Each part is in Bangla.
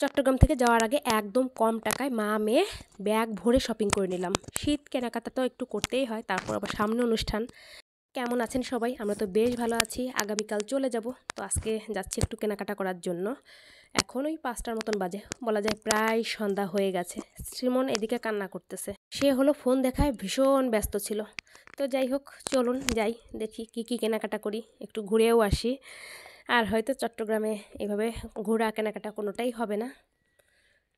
চট্টগ্রাম থেকে যাওয়ার আগে একদম কম টাকায় মা মেয়ে ব্যাগ ভরে শপিং করে নিলাম। শীত কেনাকাটা তো একটু করতেই হয়, তারপর আবার সামনে অনুষ্ঠান। কেমন আছেন সবাই? আমরা তো বেশ ভালো আছি। আগামীকাল চলে যাব, তো আজকে যাচ্ছি একটু কেনাকাটা করার জন্য। এখন ওই 5টার মতন বাজে, বলা যায় প্রায় সন্ধ্যা হয়ে গেছে। শ্রীমন এদিকে কান্না করতেছে, সে হলো ফোন দেখায় ভীষণ ব্যস্ত ছিল। তো যাই হোক, চলুন যাই, দেখি কি কি কেনাকাটা করি, একটু ঘুরেও আসি। আর হয়তো চট্টগ্রামে এভাবে ঘোরা কেনাকাটা কোনোটাই হবে না।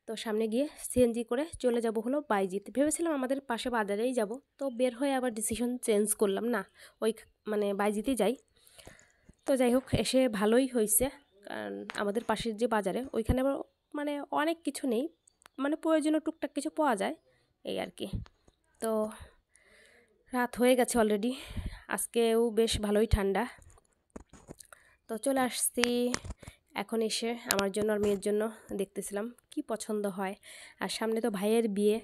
তো সামনে গিয়ে সিএনজি করে চলে যাব হলো বাইজিৎ। ভেবেছিলাম আমাদের পাশে বাজারেই যাব, তো বের হয়ে আবার ডিসিশন চেঞ্জ করলাম, না ওই মানে বাইজিতেই যাই। তো যাই হোক, এসে ভালোই হয়েছে, কারণ আমাদের পাশের যে বাজারে ওইখানে আবার মানে অনেক কিছু নেই, মানে প্রয়োজনীয় টুকটাক কিছু পাওয়া যায় এই আর কি। তো রাত হয়ে গেছে অলরেডি, আজকেও বেশ ভালোই ঠান্ডা। তো চলে আসছি। এখন এসে আমার জন্য আর মেয়ের জন্য দেখতেছিলাম কি পছন্দ হয়। আর সামনে তো ভাইয়ের বিয়ে,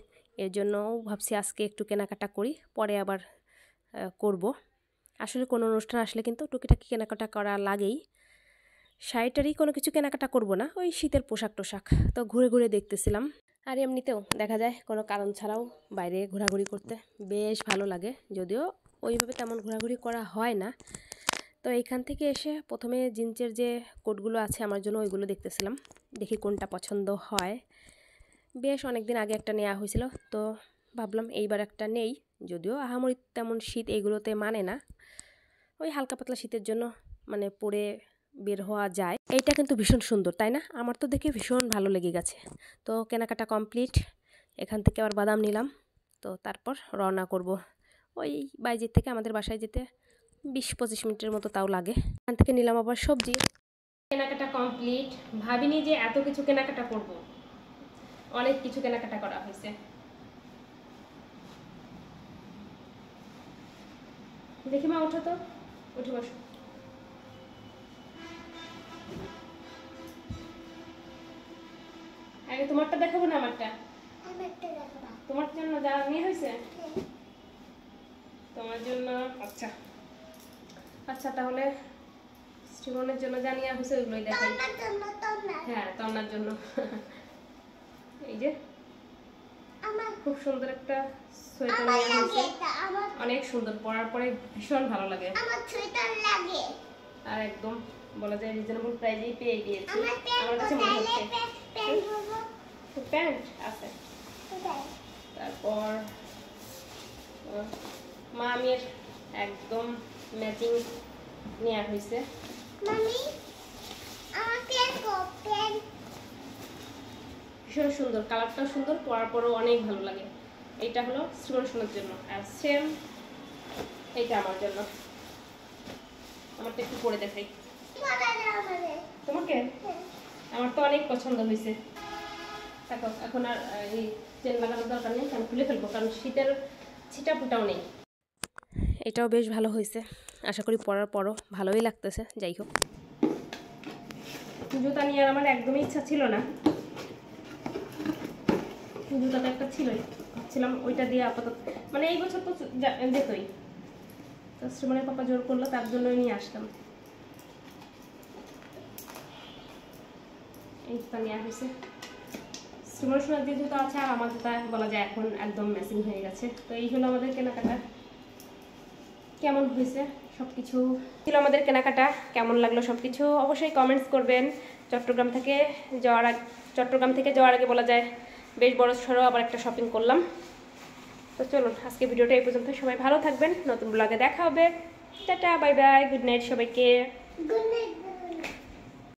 এর জন্যও ভাবছি আজকে একটু কেনাকাটা করি, পরে আবার করব। আসলে কোনো অনুষ্ঠান আসলে কিন্তু টুকিটাকি কেনাকাটা করা লাগেই। শাড়িটারই কোনো কিছু কেনাকাটা করব না, ওই শীতের পোশাক টোশাক। তো ঘুরে ঘুরে দেখতেছিলাম। আর এমনিতেও দেখা যায় কোনো কারণ ছাড়াও বাইরে ঘোরাঘুরি করতে বেশ ভালো লাগে, যদিও ওইভাবে তেমন ঘোরাঘুরি করা হয় না। তো এইখান থেকে এসে প্রথমে জিন্সের যে কোটগুলো আছে আমার জন্য, ওইগুলো দেখতেছিলাম, দেখি কোনটা পছন্দ হয়। বেশ অনেক দিন আগে একটা নেওয়া হয়েছিল, তো ভাবলাম এইবার একটা নেই। যদিও আহামরি তেমন শীত এইগুলোতে মানে না, ওই হালকা পাতলা শীতের জন্য মানে পরে বের হওয়া যায়। এইটা কিন্তু ভীষণ সুন্দর, তাই না? আমার তো দেখে ভীষণ ভালো লেগে গেছে। তো কেনাকাটা কমপ্লিট, এখান থেকে আবার বাদাম নিলাম। তো তারপর রওনা করব। ওই বাইজিৎ থেকে আমাদের বাসায় যেতে 20-25 মিনিটের মতো তাও লাগে। এখান থেকে নিলাম আবার সবজি। কেনাকাটা কমপ্লিট। ভাবিনি যে এত কিছু কেনাকাটা করব, অনেক কিছু কেনাকাটা করা হয়েছে। দেখি মা, ওঠো তো, উঠে বসো। আগে তোমারটা দেখাবো না আমারটা? তোমার জন্য যা নিয়ে হয়েছে তোমার জন্য। আচ্ছা আচ্ছা, তাহলে শ্রীমনের জন্য যা নিয়ে হয়েছে ওইগুলোই দেখাই। হ্যাঁ, তন্নার জন্য। এই যে খুব সুন্দর একটা সোয়েটার নিয়ে হয়েছে, অনেক সুন্দর, পরার পরে ভীষণ ভালো লাগে। আর একদম বলা যায় রিজনেবল প্রাইসেই পেয়ে গিয়েছি আমার কাছে মনে হচ্ছে। প্যান্ট আছে, তারপর মামির একদম ম্যাচিং নেওয়া হয়েছে। ভীষণ সুন্দর, কালারটাও সুন্দর, পরার পরেও অনেক ভালো লাগে। এইটা হলো শ্রীমন সোনার জন্য, আর সেম এইটা আমার জন্য। আমারটা একটু পরে দেখাই তোমাকে। আমার তো অনেক পছন্দ হয়েছে। দেখো, এখন আর এই চেন লাগানোর দরকার নেই, আমি খুলে ফেলবো, কারণ শীতের ছিটা ফুটাও নেই। এটাও বেশ ভালো হয়েছে, আশা করি পরার পরও ভালোই লাগতেছে। যাই হোক, জুতা নিয়ে আমার একদমই ইচ্ছা ছিল না, জুতাটা একটা ছিলই, ভাবছিলাম ওইটা দিয়ে আপাতত, মানে এই বছর তো যেতই, তো শ্রীমনের পাপা জোর করলো, তার জন্যই নিয়ে আসলাম। এই জুতা নেওয়া হয়েছে। শ্রীমনের সোনার যে জুতা আছে আর আমার জুতা বলা যায় এখন একদম ম্যাচিং হয়ে গেছে। তো এই হলো আমাদের কেনাকাটা। কেমন হয়েছে সব কিছু ছিল আমাদের কেনাকাটা, কেমন লাগলো সব কিছু অবশ্যই কমেন্টস করবেন। চট্টগ্রাম থেকে যাওয়ার আগে বলা যায় বেশ বড় সড়ো আবার একটা শপিং করলাম। তো চলুন আজকে ভিডিওটা এই পর্যন্ত, সবাই ভালো থাকবেন, নতুন ব্লগে দেখা হবে। Tata, bye bye, good night সবাইকে। Good night.